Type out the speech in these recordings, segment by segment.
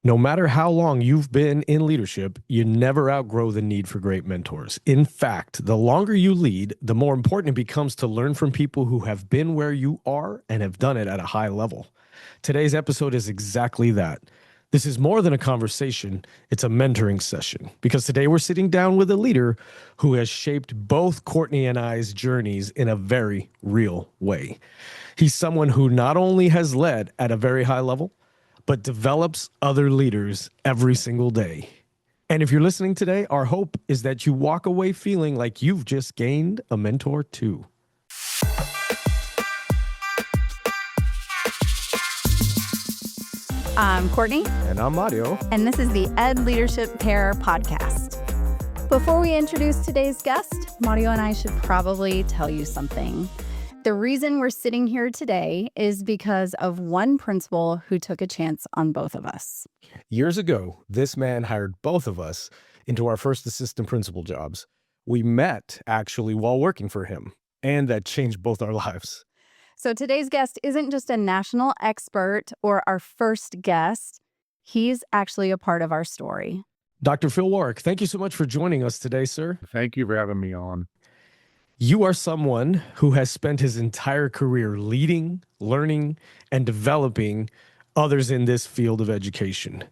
No matter how long you've been in leadership, you never outgrow the need for great mentors. In fact, the longer you lead, the more important it becomes to learn from people who have been where you are and have done it at a high level. Today's episode is exactly that. This is more than a conversation, it's a mentoring session because today we're sitting down with a leader who has shaped both Courtney and I's journeys in a very real way. He's someone who not only has led at a very high level, but develops other leaders every single day. And if you're listening today, our hope is that you walk away feeling like you've just gained a mentor too. I'm Courtney. And I'm Mario. And this is the Ed Leadership Pair podcast. Before we introduce today's guest, Mario and I should probably tell you something. The reason we're sitting here today is because of one principal who took a chance on both of us. Years ago, this man hired both of us into our first assistant principal jobs. We met actually while working for him, and that changed both our lives. So today's guest isn't just a national expert or our first guest. He's actually a part of our story. Dr. Phil Warrick, thank you so much for joining us today, sir. Thank you for having me on. You are someone who has spent his entire career leading, learning, and developing others in this field of education.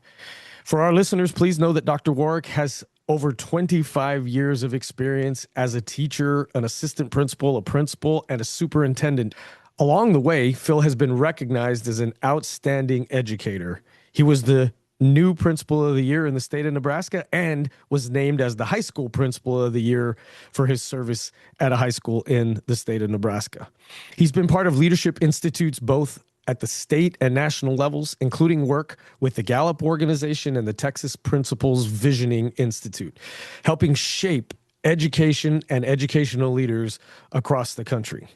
For our listeners, please know that Dr. Warrick has over 25 years of experience as a teacher, an assistant principal, a principal, and a superintendent. Along the way, Phil has been recognized as an outstanding educator. He was the new principal of the year in the state of Nebraska and was named as the high school principal of the year for his service at a high school in the state of Nebraska. He's been part of leadership institutes both at the state and national levels, including work with the Gallup organization and the Texas Principals Visioning Institute, helping shape education and educational leaders across the country.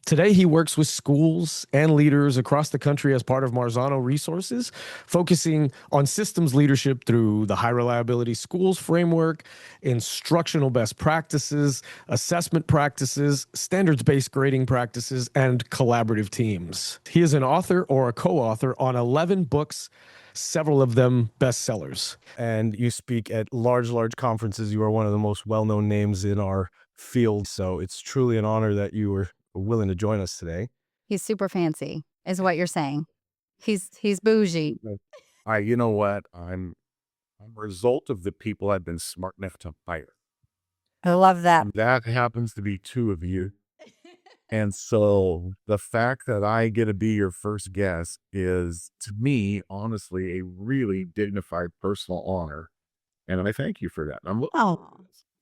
Today, he works with schools and leaders across the country as part of Marzano Resources, focusing on systems leadership through the High Reliability Schools framework, instructional best practices, assessment practices, standards-based grading practices, and collaborative teams. He is an author or a co-author on 11 books, several of them bestsellers. And you speak at large conferences. You are one of the most well-known names in our field, so it's truly an honor that you were willing to join us today. He's super fancy, is what you're saying. He's bougie. You know what? I'm a result of the people I've been smart enough to hire. I love that. And that happens to be two of you. And so the fact that I get to be your first guest is, to me, honestly, a really dignified personal honor. And I thank you for that.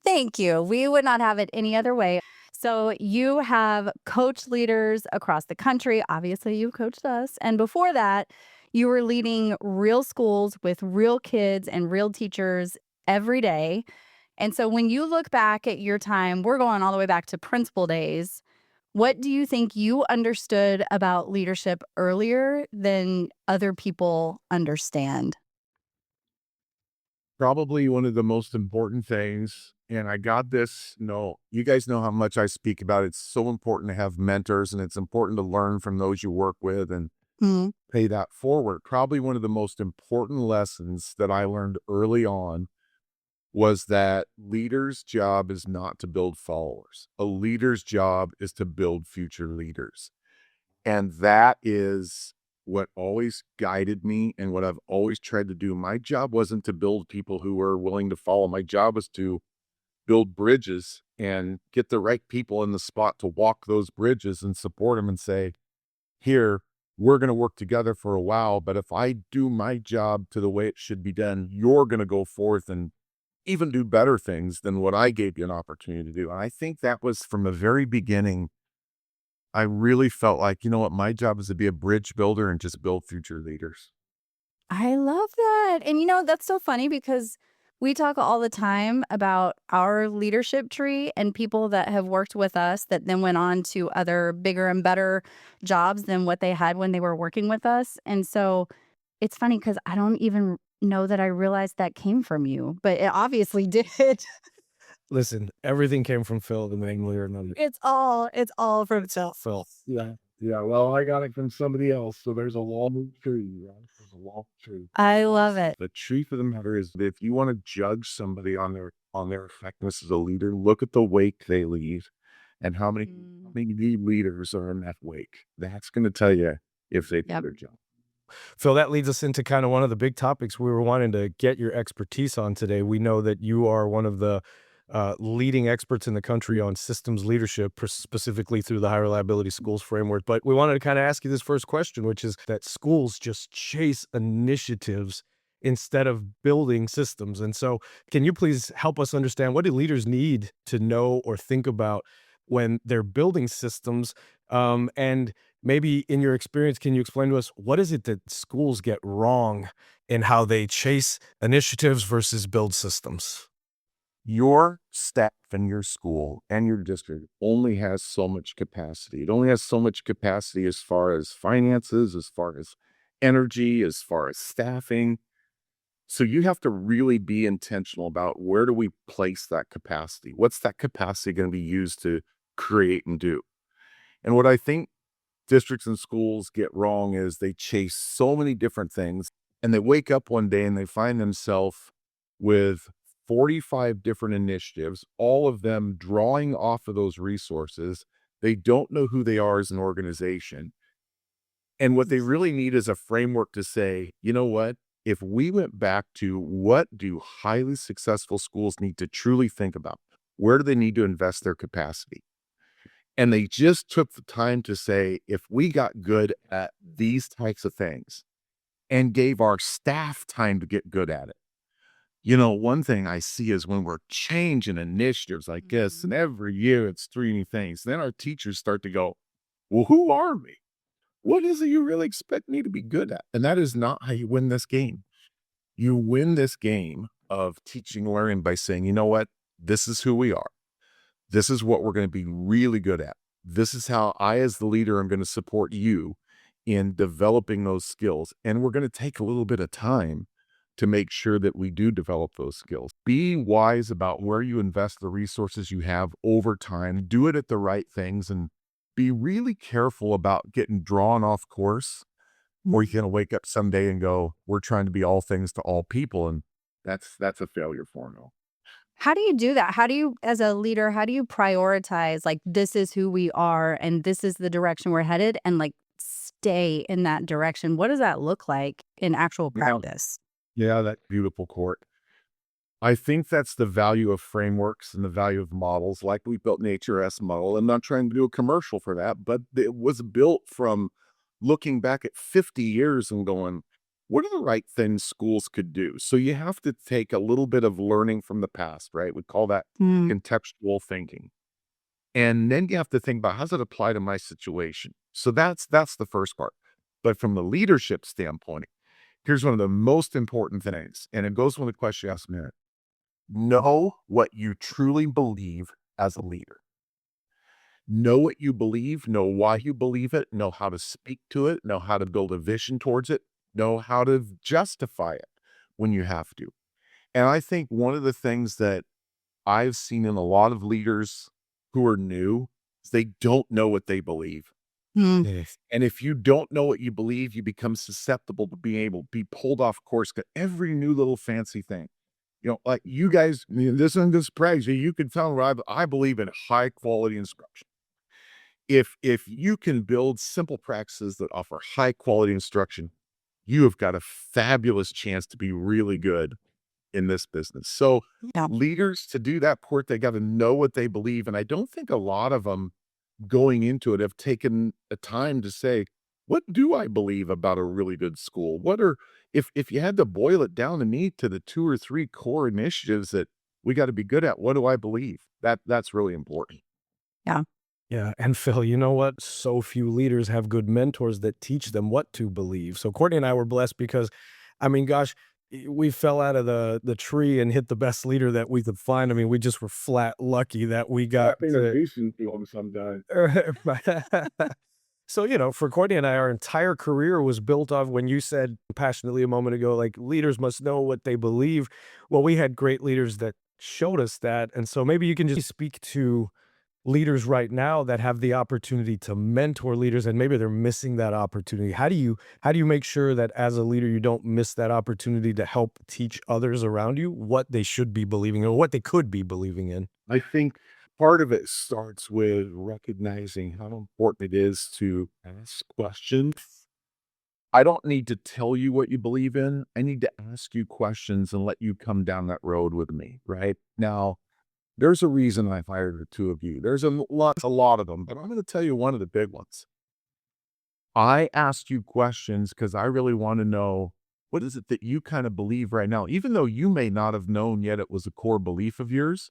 Thank you. We would not have it any other way. So you have coached leaders across the country. Obviously, you've coached us. And before that, you were leading real schools with real kids and real teachers every day. And so when you look back at your time, we're going all the way back to principal days. What do you think you understood about leadership earlier than other people understand? Probably one of the most important things, and I got this, you guys know how much I speak about it. It's so important to have mentors, and it's important to learn from those you work with and pay that forward. Probably one of the most important lessons that I learned early on was that leader's job is not to build followers. A leader's job is to build future leaders. And that is what always guided me and what I've always tried to do. My job wasn't to build people who were willing to follow. My job was to build bridges and get the right people in the spot to walk those bridges and support them and say, here, we're going to work together for a while, but if I do my job to the way it should be done, you're going to go forth and even do better things than what I gave you an opportunity to do. And I think that was from the very beginning. I really felt like, you know what, my job is to be a bridge builder and just build future leaders. I love that. And that's so funny because we talk all the time about our leadership tree and people that have worked with us that then went on to other bigger and better jobs than what they had when they were working with us. And so it's funny because I don't even know that I realized that came from you, but it obviously did. Listen, everything came from Phil in one way or another. It's all from Phil. Phil. Yeah. Yeah, well, I got it from somebody else, so there's a long tree, right? There's a long tree. I love it. The truth of the matter is that if you want to judge somebody on their effectiveness as a leader, look at the wake they leave and how many new leaders are in that wake. That's going to tell you if they did Yep. their job. Phil, that leads us into kind of one of the big topics we were wanting to get your expertise on today. We know that you are one of the leading experts in the country on systems leadership, specifically through the High Reliability Schools framework. But we wanted to kind of ask you this first question, which is that schools just chase initiatives instead of building systems. And so, can you please help us understand, what do leaders need to know or think about when they're building systems? And maybe in your experience, can you explain to us, what is it that schools get wrong in how they chase initiatives versus build systems? Your staff and your school and your district only has so much capacity. It only has so much capacity as far as finances, as far as energy, as far as staffing. So you have to really be intentional about, where do we place that capacity? What's that capacity going to be used to create and do? And what I think districts and schools get wrong is they chase so many different things, and they wake up one day and they find themselves with 45 different initiatives, all of them drawing off of those resources. They don't know who they are as an organization. And what they really need is a framework to say, you know what? If we went back to, what do highly successful schools need to truly think about? Where do they need to invest their capacity? And they just took the time to say, if we got good at these types of things and gave our staff time to get good at it. You know, one thing I see is when we're changing initiatives like this, and every year it's three new things, then our teachers start to go, well, who are we? What is it you really expect me to be good at? And that is not how you win this game. You win this game of teaching and learning by saying, you know what? This is who we are. This is what we're going to be really good at. This is how I, as the leader, am going to support you in developing those skills. And we're going to take a little bit of time to make sure that we do develop those skills. Be wise about where you invest the resources you have over time. Do it at the right things, and be really careful about getting drawn off course, or you're going to wake up someday and go, we're trying to be all things to all people. And that's a failure formula. How do you do that? How do you, as a leader, how do you prioritize, like, this is who we are and this is the direction we're headed, and like stay in that direction? What does that look like in actual practice? Yeah, that's beautiful, Court. I think that's the value of frameworks and the value of models, like we built an HRS model. I'm not trying to do a commercial for that, but it was built from looking back at 50 years and going, what are the right things schools could do? So you have to take a little bit of learning from the past, right? We call that contextual thinking. And then you have to think about, how does it apply to my situation? So that's the first part. But from the leadership standpoint, here's one of the most important things. And it goes with the question you asked me. Know what you truly believe as a leader. Know what you believe, know why you believe it, know how to speak to it, know how to build a vision towards it, know how to justify it when you have to. And I think one of the things that I've seen in a lot of leaders who are new is they don't know what they believe. Yes. And if you don't know what you believe, you become susceptible to being able to be pulled off course to every new little fancy thing. You know, like you guys, this isn't going to surprise you. You can tell I believe in high quality instruction. If you can build simple practices that offer high quality instruction, you have got a fabulous chance to be really good in this business. So Yeah. leaders, to do that part, they got to know what they believe. And I don't think a lot of them going into it have taken a time to say, what do I believe about a really good school? What are, if you had to boil it down to me to the 2 or 3 core initiatives that we got to be good at, what do I believe? That's really important. Yeah. Yeah. And Phil, you know what? So few leaders have good mentors that teach them what to believe. So Courtney and I were blessed because, I mean, gosh, we fell out of the tree and hit the best leader that we could find. I mean, we just were flat lucky that we got Sometimes. So, you know, for Courtney and I, our entire career was built off, when you said passionately a moment ago, like, leaders must know what they believe. Well, we had great leaders that showed us that. And so maybe you can just speak to leaders right now that have the opportunity to mentor leaders, and maybe they're missing that opportunity. How do you make sure that as a leader you don't miss that opportunity to help teach others around you what they should be believing or what they could be believing in? I think part of it starts with recognizing how important it is to ask questions. I don't need to tell you what you believe in. I need to ask you questions and let you come down that road with me, right? Now, there's a reason I hired the two of you. There's a lot of them, but I'm going to tell you one of the big ones. I asked you questions because I really want to know, what is it that you kind of believe right now, even though you may not have known yet it was a core belief of yours.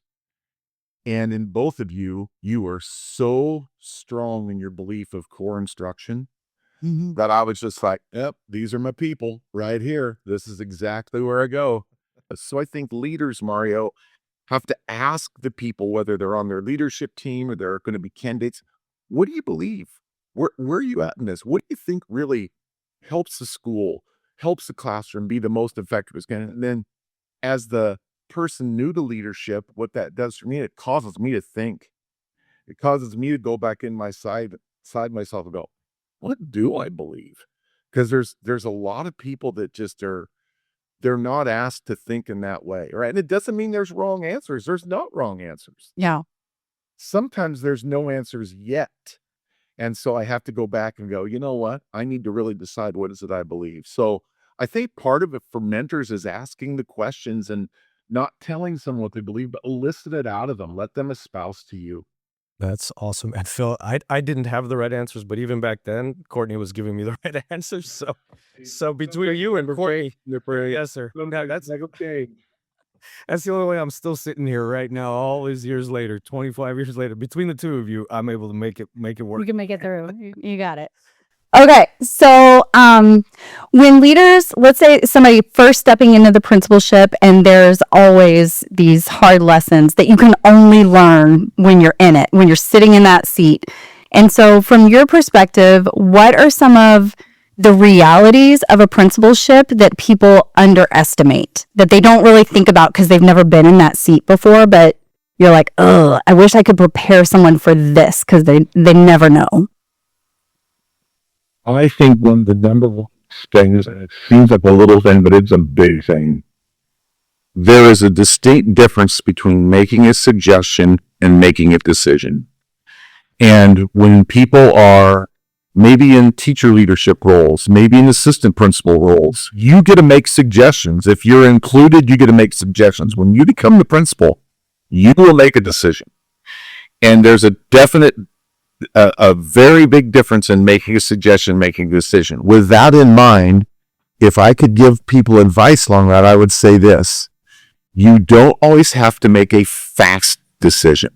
And in both of you, you are so strong in your belief of core instruction that I was just like, yep, these are my people right here. This is exactly where I go. So I think leaders, Mario, have to ask the people, whether they're on their leadership team or they're going to be candidates, what do you believe? Where are you at in this? What do you think really helps the school, helps the classroom be the most effective as can? And then as the person new to leadership, what that does for me, it causes me to think. It causes me to go back in my side myself and go, what do I believe? Because there's a lot of people that just they're not asked to think in that way, right? And it doesn't mean there's wrong answers. There's not wrong answers. Yeah. Sometimes there's no answers yet. And so I have to go back and go, you know what? I need to really decide what is it I believe. So I think part of it for mentors is asking the questions and not telling someone what they believe, but elicit it out of them. Let them espouse to you. That's awesome. And Phil, I didn't have the right answers, but even back then, Courtney was giving me the right answers. So between you and Courtney, yes, sir. That's like, okay. That's the only way I'm still sitting here right now, all these years later, 25 years later. Between the two of you, I'm able to make it work. You can make it through. You got it. Okay. So when leaders, let's say somebody first stepping into the principalship, and there's always these hard lessons that you can only learn when you're in it, when you're sitting in that seat. And so from your perspective, what are some of the realities of a principalship that people underestimate, that they don't really think about because they've never been in that seat before, but you're like, oh, I wish I could prepare someone for this because they never know? I think one of the number one things, and it seems like a little thing, but it's a big thing. There is a distinct difference between making a suggestion and making a decision. And when people are maybe in teacher leadership roles, maybe in assistant principal roles, you get to make suggestions. If you're included, you get to make suggestions. When you become the principal, you will make a decision. And there's a very big difference in making a suggestion, making a decision. With that in mind, if I could give people advice along that, I would say this: you don't always have to make a fast decision.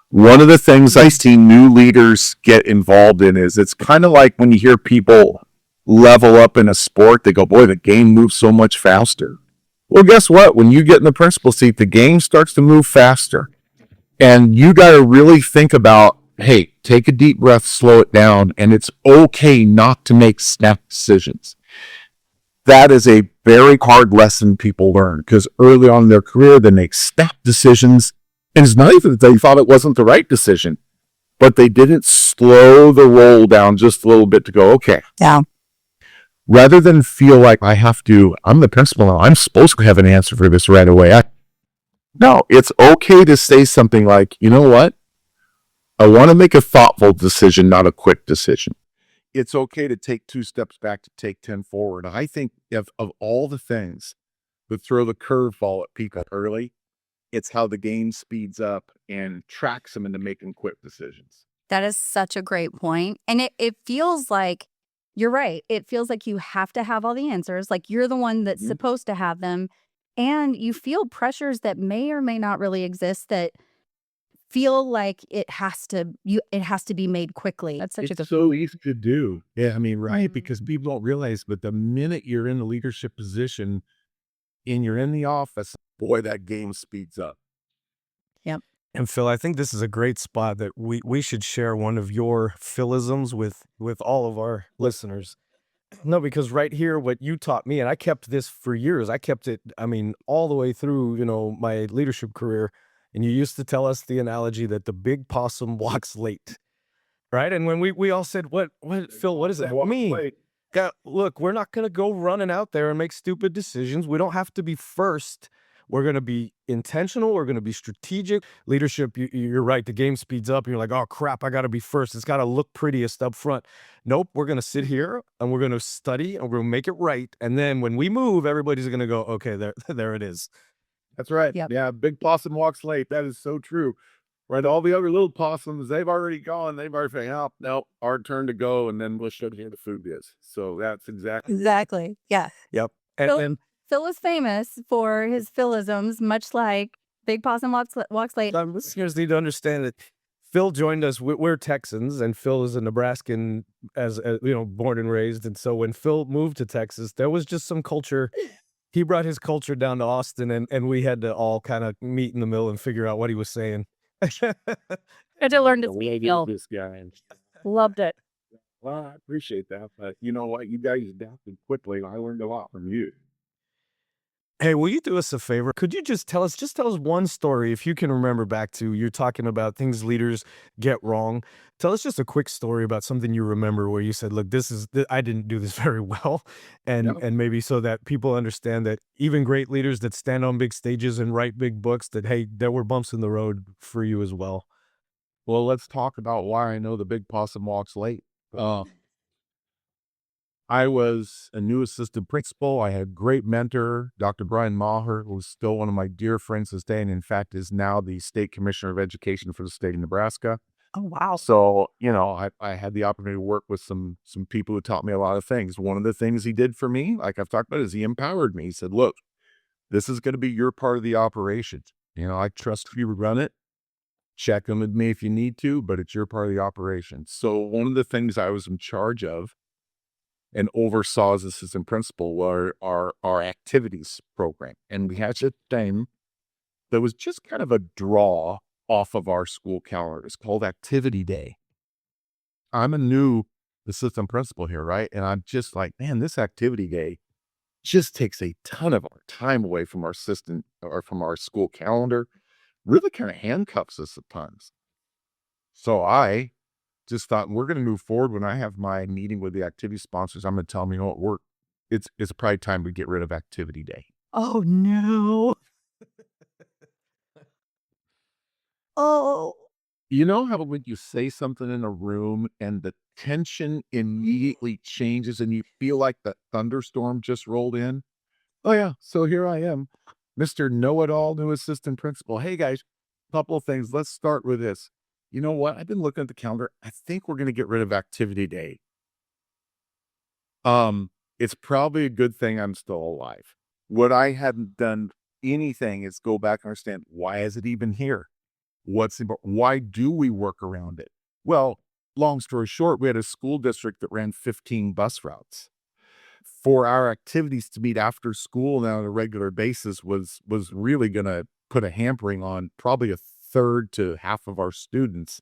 One of the things I see new leaders get involved in is, it's kind of like when you hear people level up in a sport, they go, boy, the game moves so much faster. Well, guess what? When you get in the principal seat, the game starts to move faster. And you got to really think about, hey, take a deep breath, slow it down, and it's okay not to make snap decisions. That is a very hard lesson people learn, because early on in their career, they make snap decisions. And it's not even that they thought it wasn't the right decision, but they didn't slow the roll down just a little bit to go, okay. Yeah. Rather than feel like I'm the principal now, I'm supposed to have an answer for this right away. No, it's okay to say something like, you know what? I want to make a thoughtful decision, not a quick decision. It's okay to take 2 steps back to take 10 forward. I think of all the things that throw the curveball at people early, it's how the game speeds up and tracks them into making quick decisions. That is such a great point. And it feels like, you're right. It feels like you have to have all the answers. Like you're the one that's supposed to have them. And you feel pressures that may or may not really exist that feel like it has to be made quickly. That's such a good so easy to do. Yeah, I mean, right, because people don't realize, but the minute you're in a leadership position and you're in the office, boy, that game speeds up. Yep. And Phil, I think this is a great spot that we should share one of your Philisms with all of our listeners. No, because right here, what you taught me, and I kept this for years. I kept it, I mean, all the way through, my leadership career. And you used to tell us the analogy that the big possum walks late, right? And when we all said, what, Phil, what does that mean? Yeah, look, we're not going to go running out there and make stupid decisions. We don't have to be first. We're going to be intentional. We're going to be strategic. Leadership, you're right. The game speeds up. You're like, oh, crap, I got to be first. It's got to look prettiest up front. Nope, we're going to sit here and we're going to study and we're going to make it right. And then when we move, everybody's going to go, okay, there it is. That's right. Yep. Yeah, big possum walks late. That is so true. Right, all the other little possums, they've already gone. They've already said, "Oh, no, our turn to go," and then we'll show you where the food is. So that's Exactly. Yeah. Yep. Phil is famous for his Philisms, much like Big Possum walks late. Listeners need to understand that Phil joined us. We're Texans, and Phil is a Nebraskan, as born and raised. And so when Phil moved to Texas, there was just some culture. He brought his culture down to Austin, and we had to all kind of meet in the middle and figure out what he was saying. Had to learn to speak. this guy. Loved it. Well, I appreciate that, but you know what? You guys adapted quickly. I learned a lot from you. Hey, will you do us a favor? Could you just tell us one story, if you can remember back to, you're talking about things leaders get wrong. Tell us just a quick story about something you remember where you said, look, I didn't do this very well. And maybe so that people understand that even great leaders that stand on big stages and write big books, that, hey, there were bumps in the road for you as well. Well, let's talk about why I know the big possum walks late. I was a new assistant principal. I had a great mentor, Dr. Brian Maher, who was still one of my dear friends to this day, and in fact is now the state commissioner of education for the state of Nebraska. Oh, wow. So, I had the opportunity to work with some people who taught me a lot of things. One of the things he did for me, like I've talked about, is he empowered me. He said, look, this is going to be your part of the operation. I trust you to run it. Check them with me if you need to, but it's your part of the operation. So one of the things I was in charge of and oversaw as assistant principal were our activities program. And we had a thing that was just kind of a draw off of our school calendar. It's called Activity Day. I'm a new assistant principal here, right? And I'm just like, man, this Activity Day just takes a ton of our time away from our assistant or from our school calendar. Really kind of handcuffs us at times. So I just thought, we're going to move forward. When I have my meeting with the activity sponsors, I'm going to tell them, it's probably time to get rid of Activity Day. Oh, no. Oh. You know how when you say something in a room and the tension immediately changes and you feel like the thunderstorm just rolled in? Oh, yeah. So here I am, Mr. Know-It-All, new assistant principal. Hey, guys, couple of things. Let's start with this. You know what? I've been looking at the calendar. I think we're going to get rid of Activity Day. It's probably a good thing I'm still alive. What I hadn't done anything is go back and understand, why is it even here? Why do we work around it? Well, long story short, we had a school district that ran 15 bus routes. For our activities to meet after school now on a regular basis was really going to put a hampering on probably a third to half of our students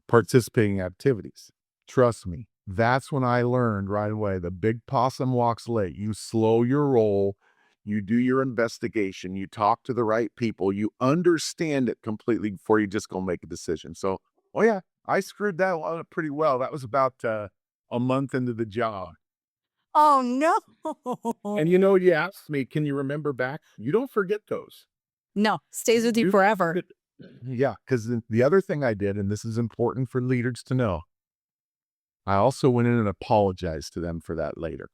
participating in activities. Trust me, that's when I learned right away, the big possum walks late. You slow your roll, you do your investigation, you talk to the right people, you understand it completely before you just go make a decision. So, oh yeah, I screwed that one up pretty well. That was about a month into the job. Oh, no. And you asked me, can you remember back? You don't forget those. No, stays with you forever. Yeah, because the other thing I did, and this is important for leaders to know, I also went in and apologized to them for that later.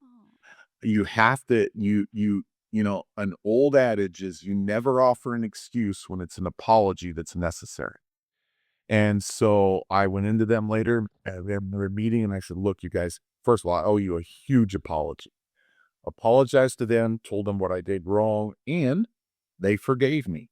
You have to, an old adage is you never offer an excuse when it's an apology that's necessary. And so I went into them later at their meeting and I said, look, you guys, first of all, I owe you a huge apology. Apologized to them, told them what I did wrong, and they forgave me.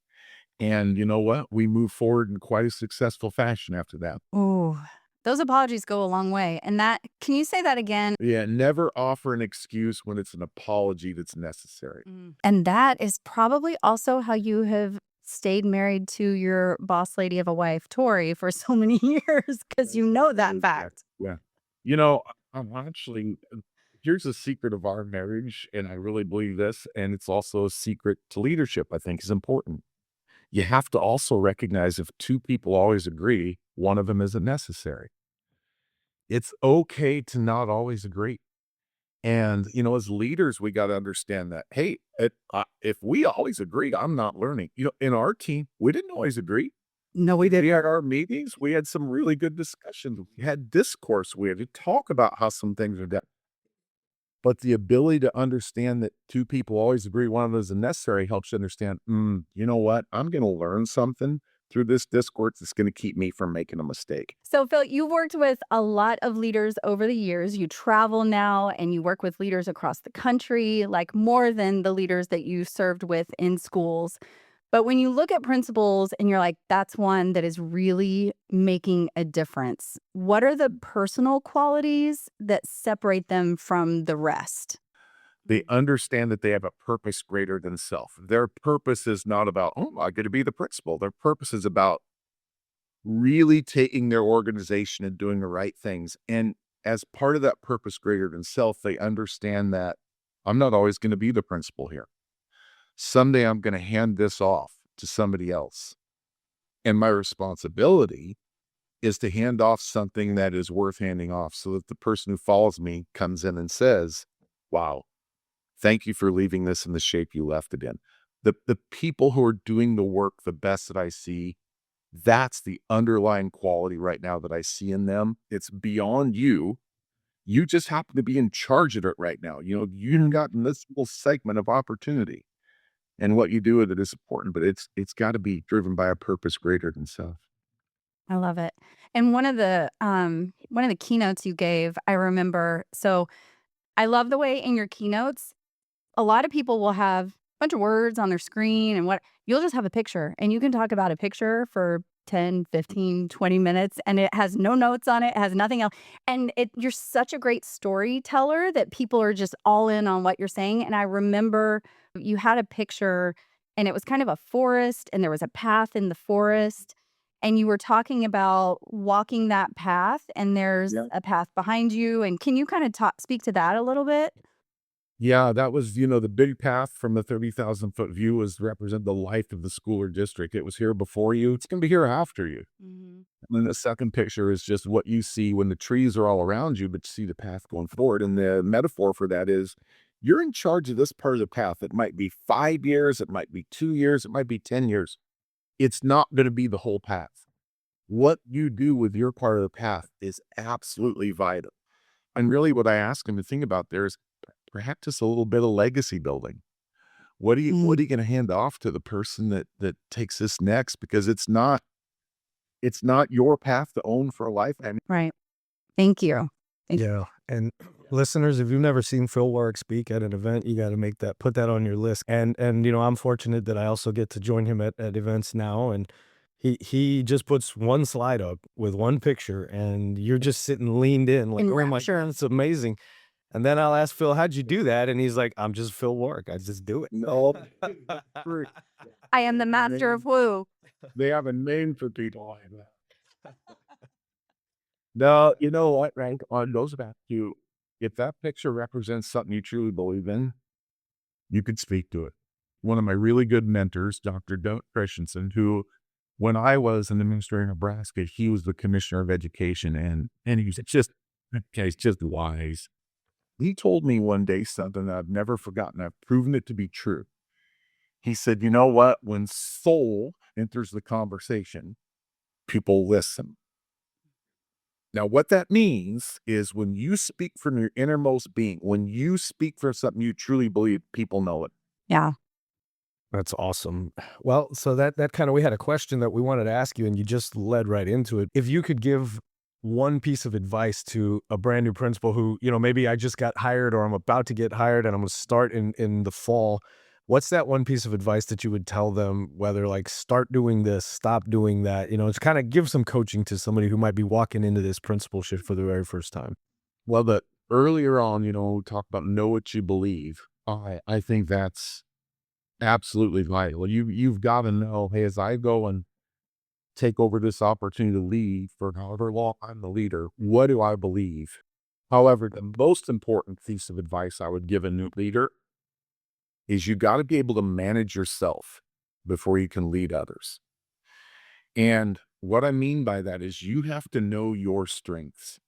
And you know what? We moved forward in quite a successful fashion after that. Oh, those apologies go a long way. And can you say that again? Yeah, never offer an excuse when it's an apology that's necessary. And that is probably also how you have stayed married to your boss lady of a wife, Tori, for so many years, because you know that fact. Yeah. I'm actually, here's a secret of our marriage, and I really believe this, and it's also a secret to leadership, I think is important. you have to also recognize if two people always agree, one of them isn't necessary. It's okay to not always agree. And, as leaders, we got to understand that, hey, if we always agree, I'm not learning. In our team, we didn't always agree. No, we did. We had our meetings. We had some really good discussions. We had discourse. We had to talk about how some things are done. But the ability to understand that two people always agree one of those is necessary helps you understand, you know what? I'm going to learn something through this discourse that's going to keep me from making a mistake. So, Phil, you've worked with a lot of leaders over the years. You travel now and you work with leaders across the country, like more than the leaders that you served with in schools. But when you look at principals and you're like, that's one that is really making a difference, what are the personal qualities that separate them from the rest? They understand that they have a purpose greater than self. Their purpose is not about, oh, I get to be the principal. Their purpose is about really taking their organization and doing the right things. And as part of that purpose greater than self, they understand that I'm not always going to be the principal here. Someday I'm going to hand this off to somebody else. And my responsibility is to hand off something that is worth handing off so that the person who follows me comes in and says, wow, thank you for leaving this in the shape you left it in. The people who are doing the work the best that I see, that's the underlying quality right now that I see in them. It's beyond you. You just happen to be in charge of it right now. You've gotten this little segment of opportunity. And what you do with it is important, but it's got to be driven by a purpose greater than self. I love it. And one of the keynotes you gave, I remember. So I love the way in your keynotes, a lot of people will have a bunch of words on their screen and you'll just have a picture and you can talk about a picture for 10, 15, 20 minutes and it has no notes on it, has nothing else. And you're such a great storyteller that people are just all in on what you're saying. And I remember you had a picture and it was kind of a forest and there was a path in the forest. And you were talking about walking that path and there's a path behind you. And can you kind of speak to that a little bit? Yeah, that was, the big path from the 30,000-foot view was represent the life of the school or district. It was here before you. It's going to be here after you. Mm-hmm. And then the second picture is just what you see when the trees are all around you, but you see the path going forward. And the metaphor for that is you're in charge of this part of the path. It might be 5 years. It might be 2 years. It might be 10 years. It's not going to be the whole path. What you do with your part of the path is absolutely vital. And really what I ask them to think about there is perhaps just a little bit of legacy building. What are you going to hand off to the person that takes this next? Because it's not your path to own for a lifetime. Right. Thank you. Yeah. And listeners, if you've never seen Phil Warrick speak at an event, you got to put that on your list. And I'm fortunate that I also get to join him at events now. And he just puts one slide up with one picture and you're just sitting leaned in like, oh my God, it's amazing. And then I'll ask Phil, how'd you do that? And he's like, I'm just Phil Warrick. I just do it. No. I am the master of woo. They have a name for people like that. No, you know what, Rank? On goes back to if that picture represents something you truly believe in, you could speak to it. One of my really good mentors, Dr. Doug Christensen, who, when I was an administrator in Nebraska, he was the commissioner of education, and he's just wise. He told me one day something that I've never forgotten. I've proven it to be true. He said, you know what? When soul enters the conversation, people listen. Now, what that means is when you speak from your innermost being, when you speak for something you truly believe, people know it. Yeah. That's awesome. Well, so that kind of, we had a question that we wanted to ask you and you just led right into it. If you could give one piece of advice to a brand new principal who, maybe I just got hired or I'm about to get hired and I'm going to start in the fall, what's that one piece of advice that you would tell them, whether like start doing this, stop doing that, it's kind of give some coaching to somebody who might be walking into this principalship for the very first time? Well, earlier on, we talk about know what you believe. I think that's absolutely vital. You've got to know, hey, as I go and take over this opportunity to lead for however long I'm the leader, what do I believe? However, the most important piece of advice I would give a new leader is you got to be able to manage yourself. before you can lead others. And what I mean by that is you have to know your strengths.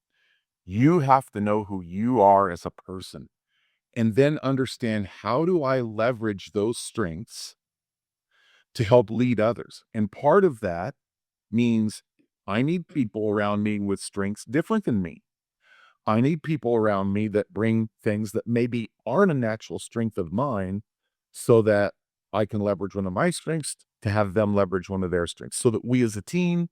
You have to know who you are as a person, and then understand, how do I leverage those strengths to help lead others? And part of that means I need people around me with strengths different than me. I need people around me that bring things that maybe aren't a natural strength of mine, so that I can leverage one of my strengths to have them leverage one of their strengths, so that we as a team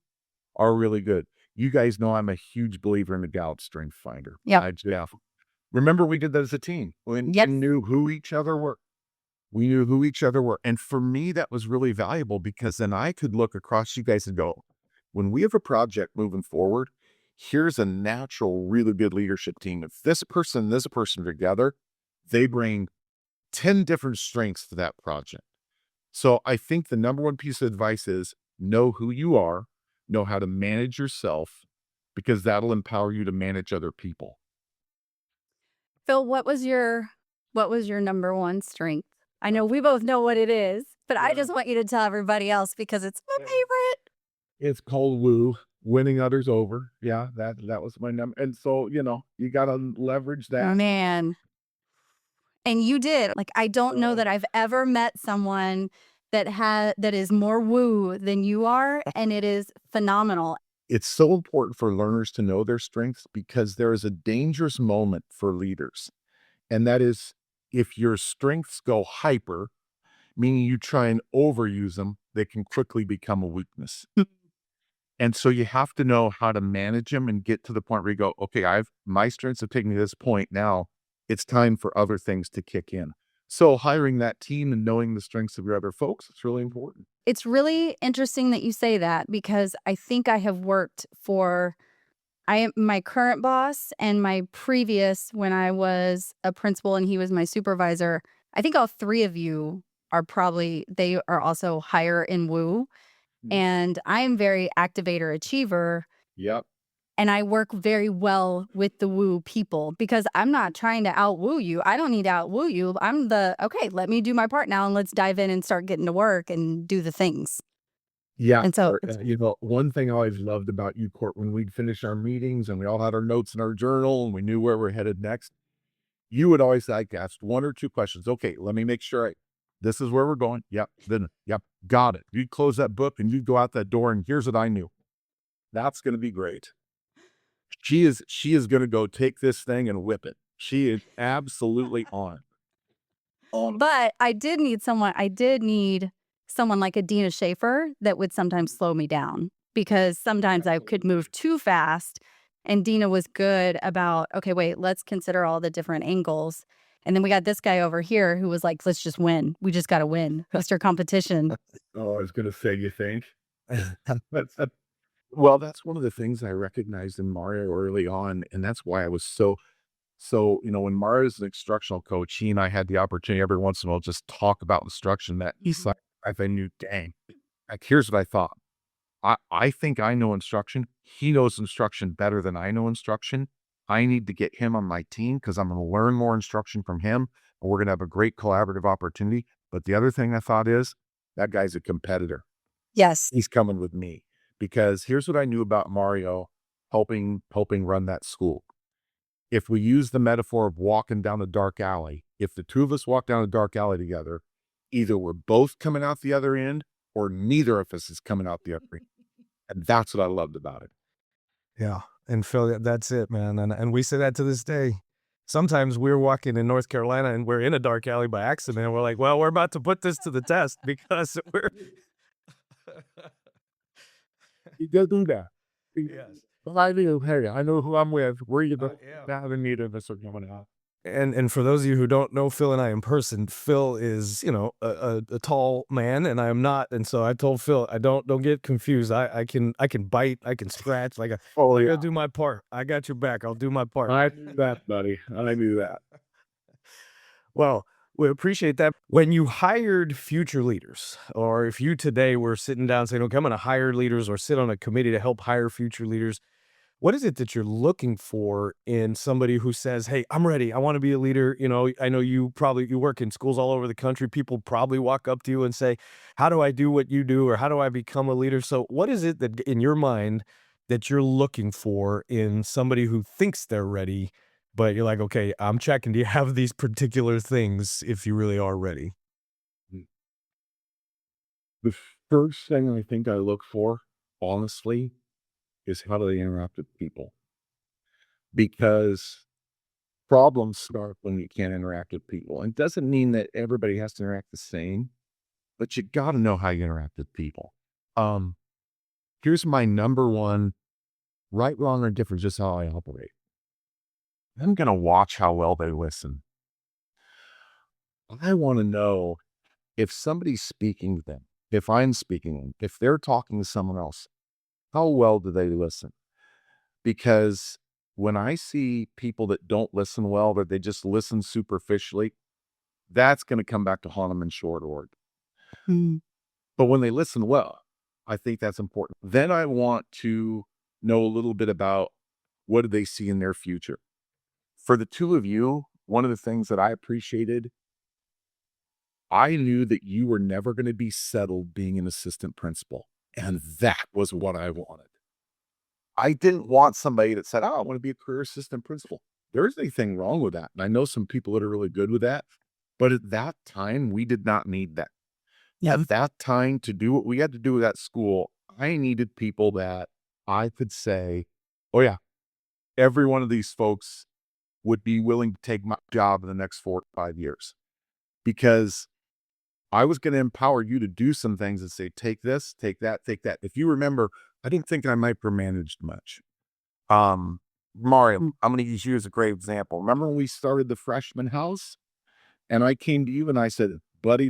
are really good. You guys know I'm a huge believer in the Gallup Strength Finder. Yeah. Remember, we did that as a team. We knew who each other were. We knew who each other were. And for me, that was really valuable, because then I could look across you guys and go, when we have a project moving forward, here's a natural, really good leadership team. If this person and this person together, they bring 10 different strengths to that project. So I think the number one piece of advice is know who you are, know how to manage yourself, because that'll empower you to manage other people. Phil, what was your number one strength? I know we both know what it is, but I just want you to tell everybody else, because it's my favorite. It's called woo, winning others over. Yeah, that was my number. And so, you got to leverage that. Man. And you did. Like, I don't know that I've ever met someone that is more woo than you are, and it is phenomenal. It's so important for learners to know their strengths, because there is a dangerous moment for leaders. And that is, if your strengths go hyper, meaning you try and overuse them, they can quickly become a weakness. And so you have to know how to manage them and get to the point where you go, okay, my strengths have taken me to this point. Now it's time for other things to kick in. So hiring that team and knowing the strengths of your other folks, it's really important. It's really interesting that you say that, because I think I have worked for my current boss and my previous, when I was a principal and he was my supervisor. I think all three of you they are also higher in woo. And I'm very activator achiever. Yep. And I work very well with the woo people, because I'm not trying to out woo you. I don't need to out woo you. I'm okay, let me do my part now, and let's dive in and start getting to work and do the things. Yeah. And so, one thing I always loved about you, Court, when we'd finish our meetings and we all had our notes in our journal and we knew where we're headed next, you would always ask one or two questions. Okay, let me make sure this is where we're going. Yep. Then, yep. Got it. You'd close that book and you'd go out that door, and here's what I knew. That's going to be great. She is going to go take this thing and whip it. She is absolutely on. But I did need someone like a Dina Schaefer that would sometimes slow me down, because sometimes I could move too fast. And Dina was good about, okay, wait, let's consider all the different angles. And then we got this guy over here who was like, let's just win. We just got to win. Mr. Competition. Oh, I was going to say, you think? Well, that's one of the things I recognized in Mario early on. And that's why I was so, when Mario's an instructional coach, he and I had the opportunity every once in a while just talk about instruction, that he's like, I knew, dang, like, here's what I thought. I think I know instruction. He knows instruction better than I know instruction. I need to get him on my team, because I'm going to learn more instruction from him, and we're going to have a great collaborative opportunity. But the other thing I thought is, that guy's a competitor. Yes. He's coming with me, because here's what I knew about Mario helping run that school. If we use the metaphor of walking down a dark alley, if the two of us walk down a dark alley together, either we're both coming out the other end, or neither of us is coming out the other end. And that's what I loved about it. Yeah. And Phil, that's it, man. And we say that to this day. Sometimes we're walking in North Carolina and we're in a dark alley by accident. And we're like, well, we're about to put this to the test, because we're... You go do that. Yes. Well, I do. Hey, I know who I'm with. Where you going? Have a need of this are coming out. And for those of you who don't know Phil and I in person, Phil is, a tall man, and I am not. And so I told Phil, don't get confused. I can bite, I can scratch. I gotta do my part. I got your back. I'll do my part. I knew that, buddy. I knew that. Well, we appreciate that. When you hired future leaders, or if you today were sitting down saying, okay, I'm going to hire leaders or sit on a committee to help hire future leaders, what is it that you're looking for in somebody who says, "Hey, I'm ready. I want to be a leader." I know you work in schools all over the country. People probably walk up to you and say, "How do I do what you do?" Or "How do I become a leader?" So what is it that in your mind that you're looking for in somebody who thinks they're ready, but you're like, "Okay, I'm checking. Do you have these particular things if you really are ready?" The first thing I think I look for, honestly, is how do they interact with people? Because problems start when you can't interact with people. And it doesn't mean that everybody has to interact the same, but you got to know how you interact with people. Um, Here's my number one right, wrong, or different, just how I operate. I'm going to watch how well they listen. I want to know if somebody's speaking to them, if I'm speaking to them, if they're talking to someone else, how well do they listen? Because when I see people that don't listen well, that they just listen superficially, that's going to come back to haunt them in short order. Mm. But when they listen well, I think that's important. Then I want to know a little bit about what do they see in their future. For the two of you, one of the things that I appreciated, I knew that you were never going to be settled being an assistant principal. And that was what I wanted. I didn't want somebody that said, "Oh, I want to be a career assistant principal." There's anything wrong with that. And I know some people that are really good with that. But at that time, we did not need that. Yeah. At that time, to do what we had to do at school, I needed people that I could say, "Oh, yeah, every one of these folks would be willing to take my job in the next 4 to 5 years." Because I was going to empower you to do some things and say, "Take this, take that, take that." If you remember, I didn't think I micromanaged much. Mario, I'm going to use you as a great example. Remember when we started the freshman house and I came to you and I said, "Buddy,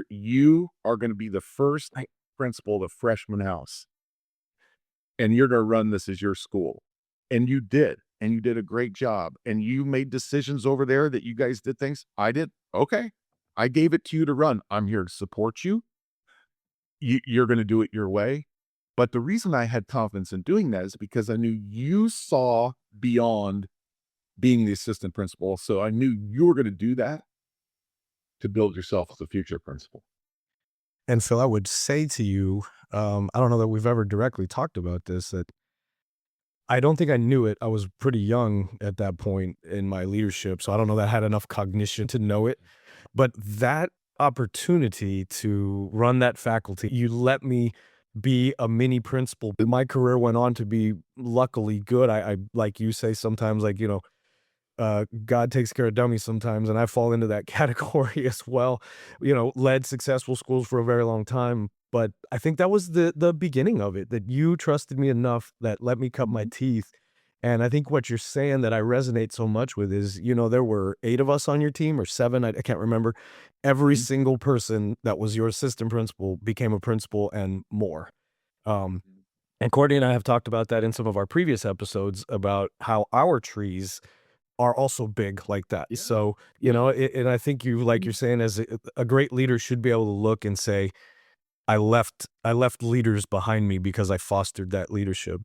you are going to be the first principal of the freshman house and you're going to run this as your school." And you did. And you did a great job. And you made decisions over there that you guys did things. I did. Okay. I gave it to you to run. I'm here to support you. You're going to do it your way. But the reason I had confidence in doing that is because I knew you saw beyond being the assistant principal. So I knew you were going to do that to build yourself as a future principal. And Phil, I would say to you, I don't know that we've ever directly talked about this, that I don't think I knew it. I was pretty young at that point in my leadership, so I don't know that I had enough cognition to know it. But that opportunity to run that faculty, you let me be a mini principal. My career went on to be luckily good. I like you say sometimes, like, God takes care of dummies sometimes, and I fall into that category as well. Led successful schools for a very long time, but I think that was the beginning of it, that you trusted me enough that let me cut my teeth. And I think what you're saying that I resonate so much with is, there were 8 of us on your team or 7, I can't remember. Every single person that was your assistant principal became a principal and more. And Courtney and I have talked about that in some of our previous episodes about how our trees are also big like that. Yeah. So, and I think like you're saying, as a great leader should be able to look and say, I left leaders behind me because I fostered that leadership.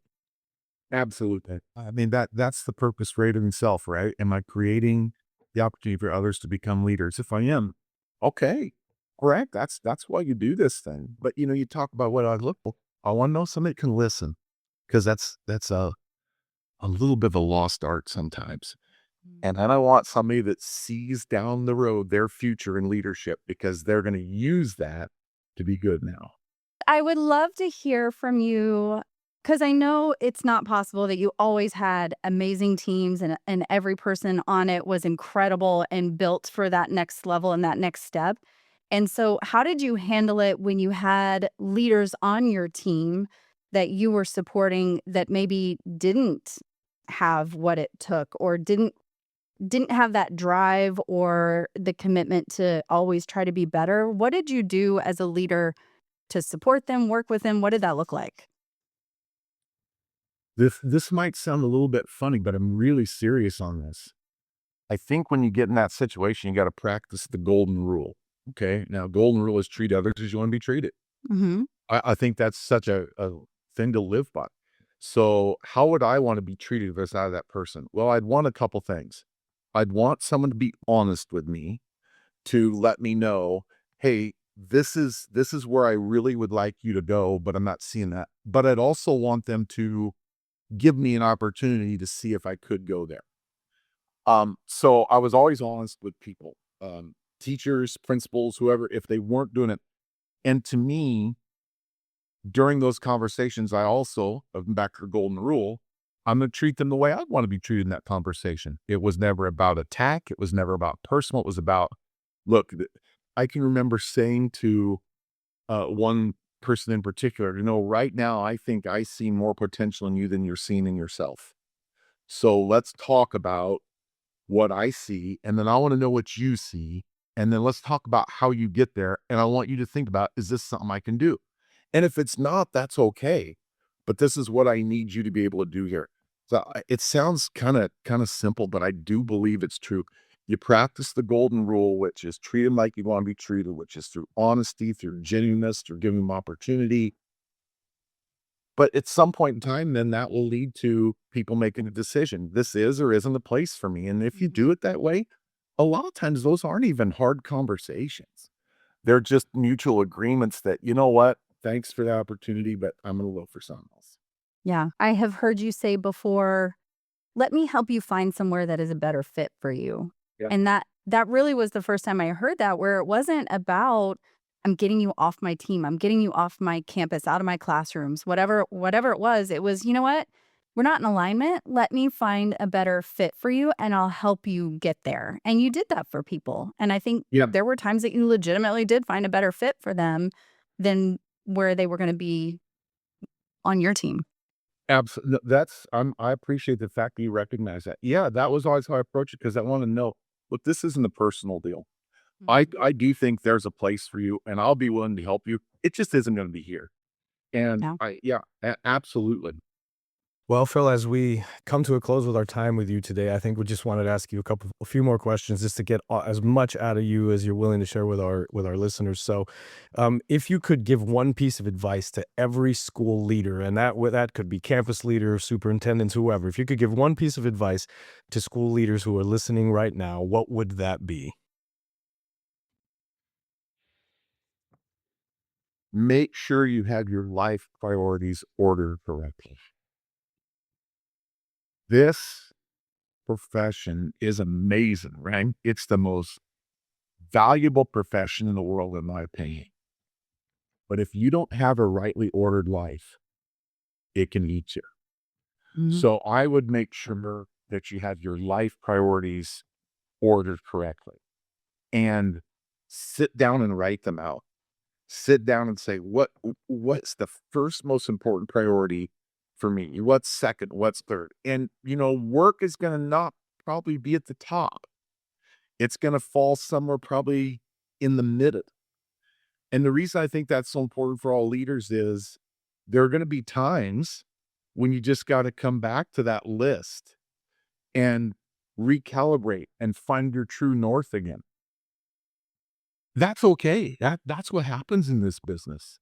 Absolutely. I mean, that's the purpose greater than self, right? Am I creating the opportunity for others to become leaders? If I am, okay, correct. That's why you do this thing. But you talk about what I look for. I want to know somebody that can listen, because that's a little bit of a lost art sometimes. And then I want somebody that sees down the road their future in leadership, because they're going to use that to be good now. I would love to hear from you, because I know it's not possible that you always had amazing teams and every person on it was incredible and built for that next level and that next step. And so how did you handle it when you had leaders on your team that you were supporting that maybe didn't have what it took, or didn't have that drive or the commitment to always try to be better? What did you do as a leader to support them, work with them? What did that look like? This might sound a little bit funny, but I'm really serious on this. I think when you get in that situation, you got to practice the golden rule. Okay. Now, golden rule is treat others as you want to be treated. Mm-hmm. I think that's such a thing to live by. So how would I want to be treated if I was out of that person? Well, I'd want a couple things. I'd want someone to be honest with me, to let me know, hey, this is where I really would like you to go, but I'm not seeing that. But I'd also want them to give me an opportunity to see if I could go there. So I was always honest with people, teachers, principals, whoever, if they weren't doing it. And to me, during those conversations, I also, back to the golden rule, I'm going to treat them the way I'd want to be treated in that conversation. It was never about attack. It was never about personal. It was about, look, I can remember saying to one person in particular, right now, I think I see more potential in you than you're seeing in yourself. So let's talk about what I see, and then I want to know what you see, and then let's talk about how you get there, and I want you to think about, is this something I can do? And if it's not, that's okay, but this is what I need you to be able to do here. So it sounds kind of simple, but I do believe it's true. You practice the golden rule, which is treat them like you want to be treated, which is through honesty, through genuineness, through giving them opportunity. But at some point in time, then that will lead to people making a decision. This is or isn't the place for me. And if you do it that way, a lot of times those aren't even hard conversations. They're just mutual agreements that, you know what, thanks for the opportunity, but I'm going to look for something else. Yeah. I have heard you say before, let me help you find somewhere that is a better fit for you. Yeah. And that really was the first time I heard that, where it wasn't about, I'm getting you off my team, I'm getting you off my campus, out of my classrooms, whatever it was, you know what? We're not in alignment. Let me find a better fit for you and I'll help you get there. And you did that for people. And I think Yeah. there were times that you legitimately did find a better fit for them than where they were going to be on your team. Absolutely. I appreciate the fact that you recognize that. Yeah, that was always how I approach it, because I want to know, look, this isn't a personal deal. I do think there's a place for you, and I'll be willing to help you. It just isn't going to be here. And Yeah. absolutely. Well, Phil, as we come to a close with our time with you today, I think we just wanted to ask you a few more questions just to get as much out of you as you're willing to share with our listeners. So, if you could give one piece of advice to every school leader, and that could be campus leader, superintendents, whoever, if you could give one piece of advice to school leaders who are listening right now, what would that be? Make sure you have your life priorities ordered correctly. This profession is amazing, right? It's the most valuable profession in the world, in my opinion. But if you don't have a rightly ordered life, it can eat you. Mhm. So I would make sure that you have your life priorities ordered correctly, and sit down and write them out. Sit down and say, what's the first most important priority for me? What's second? What's third? And work is going to not probably be at the top. It's going to fall somewhere probably in the middle. And the reason I think that's so important for all leaders is there are going to be times when you just got to come back to that list and recalibrate and find your true north again. That's okay. That's what happens in this business.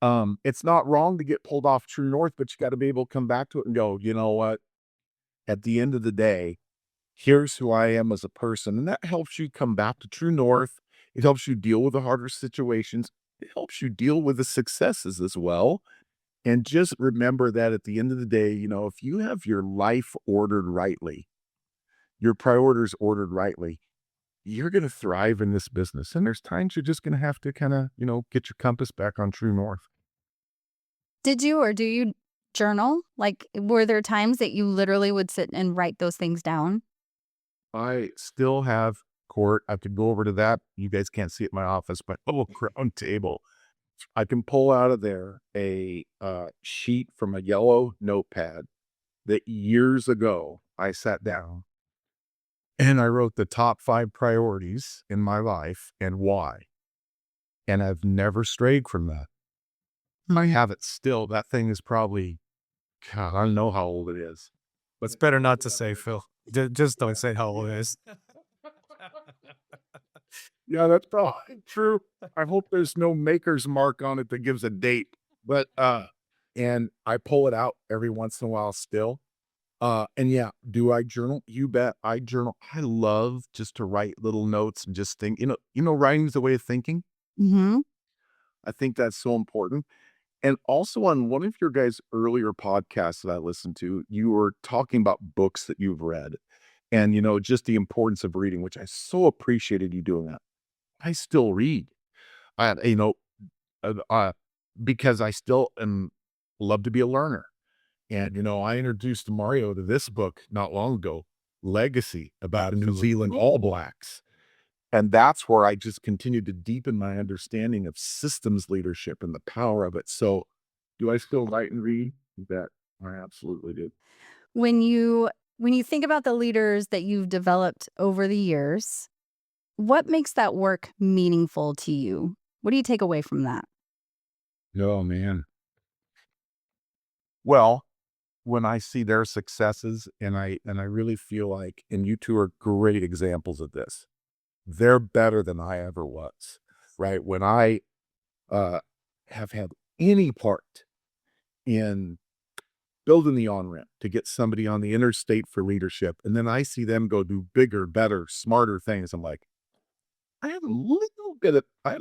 It's not wrong to get pulled off true north, but you got to be able to come back to it and go, you know what? At the end of the day, here's who I am as a person. And that helps you come back to true north. It helps you deal with the harder situations. It helps you deal with the successes as well. And just remember that at the end of the day, if you have your life ordered rightly, your priorities ordered rightly, you're going to thrive in this business. And there's times you're just going to have to kind of, get your compass back on true north. Did you or do you journal? Like, were there times that you literally would sit and write those things down? I still have Court. I could go over to that. You guys can't see it in my office, but a little round table. I can pull out of there a sheet from a yellow notepad that years ago I sat down and I wrote the top 5 priorities in my life and why. And I've never strayed from that. I have it still. That thing is probably, God, I don't know how old it is. But it's better not to say, Phil. Just don't say how old it is. Yeah, that's probably true. I hope there's no maker's mark on it that gives a date. But And I pull it out every once in a while still. And yeah, do I journal? You bet I journal. I love just to write little notes and just think, writing is a way of thinking. Mm-hmm. I think that's so important. And also on one of your guys' earlier podcasts that I listened to, you were talking about books that you've read and, just the importance of reading, which I so appreciated you doing that. I still read. I, you know, uh, uh, because I still love to be a learner. And, I introduced Mario to this book not long ago, Legacy, about New Zealand All Blacks. And that's where I just continued to deepen my understanding of systems leadership and the power of it. So do I still write and read? You bet. I absolutely do. When you think about the leaders that you've developed over the years, what makes that work meaningful to you? What do you take away from that? Oh, man. Well, when I see their successes and I really feel like, and you two are great examples of this, they're better than I ever was, right? When I uh, have had any part in building the on-ramp to get somebody on the interstate for leadership, and then I see them go do bigger, better, smarter things, I'm like, I had a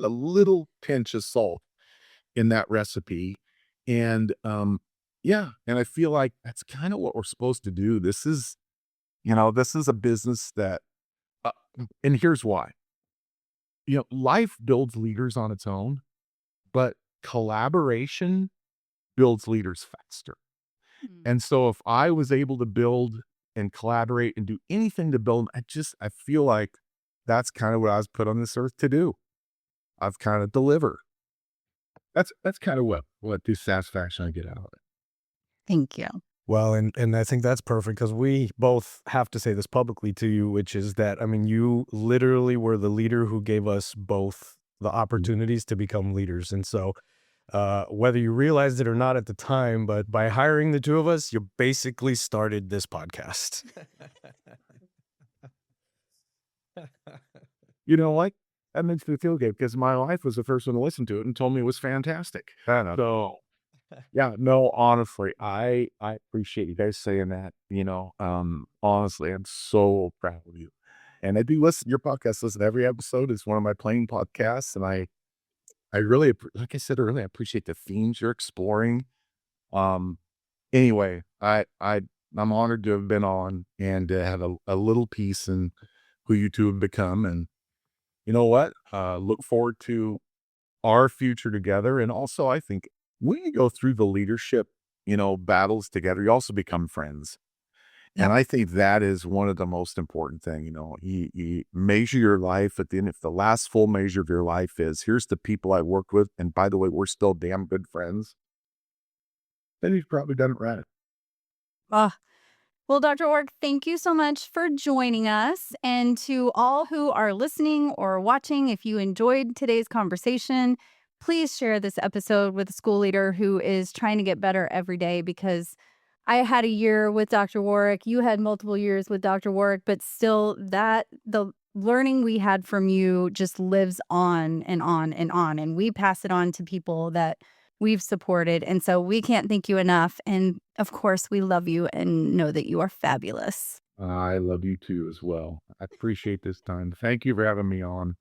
little pinch of salt in that recipe. And yeah, and I feel like that's kind of what we're supposed to do. This is a business that uh, and here's why. Life builds leaders on its own, but collaboration builds leaders faster. Mm. And so if I was able to build and collaborate and do anything to build, I feel like that's kind of what I was put on this earth to do. I've kind of delivered. That's kind of what the satisfaction I get out of it. Thank you. Well, and I think that's perfect because we both have to say this publicly to you, which is that, I mean, you literally were the leader who gave us both the opportunities to become leaders. And so whether you realized it or not at the time, but by hiring the two of us, you basically started this podcast. You know what? That makes me feel good because my wife was the first one to listen to it and told me it was fantastic. I know. So yeah, no, honestly, I appreciate you guys saying that. Honestly, I'm so proud of you. And I do listen your podcast, listen to every episode. It's one of my playing podcasts. And I really like I said earlier, I appreciate the themes you're exploring. Um anyway, I'm honored to have been on and to have a little piece in who you two have become. And you know what? Look forward to our future together. And also, I think when you go through the leadership, battles together, you also become friends. Yep. And I think that is one of the most important thing. You measure your life at the end. If the last full measure of your life is, here's the people I worked with, and by the way, we're still damn good friends, then you've probably done it right. Ah, well, Dr. Warrick, thank you so much for joining us. And to all who are listening or watching, if you enjoyed today's conversation, please share this episode with a school leader who is trying to get better every day, because I had a year with Dr. Warrick. You had multiple years with Dr. Warrick, but still the learning we had from you just lives on and on and on. And we pass it on to people that we've supported. And so we can't thank you enough. And of course, we love you and know that you are fabulous. I love you too as well. I appreciate this time. Thank you for having me on.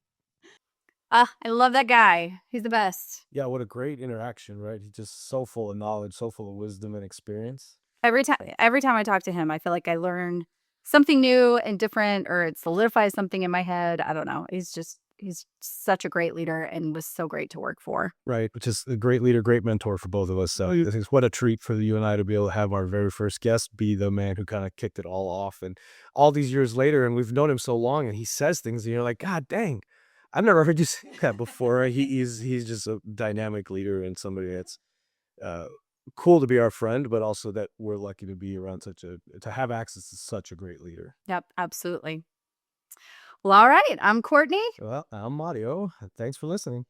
I love that guy. He's the best. Yeah, what a great interaction, right? He's just so full of knowledge, so full of wisdom and experience. Every time I talk to him, I feel like I learn something new and different, or it solidifies something in my head. I don't know. He's such a great leader and was so great to work for. Right, which is a great leader, great mentor for both of us. So I think what a treat for you and I to be able to have our very first guest be the man who kind of kicked it all off. And all these years later, and we've known him so long, and he says things, and you're like, God dang, I've never heard you say that before. He's just a dynamic leader and somebody that's uh, cool to be our friend, but also that we're lucky to be around to have access to such a great leader. Yep, absolutely. Well, all right. I'm Courtney. Well, I'm Mario. Thanks for listening.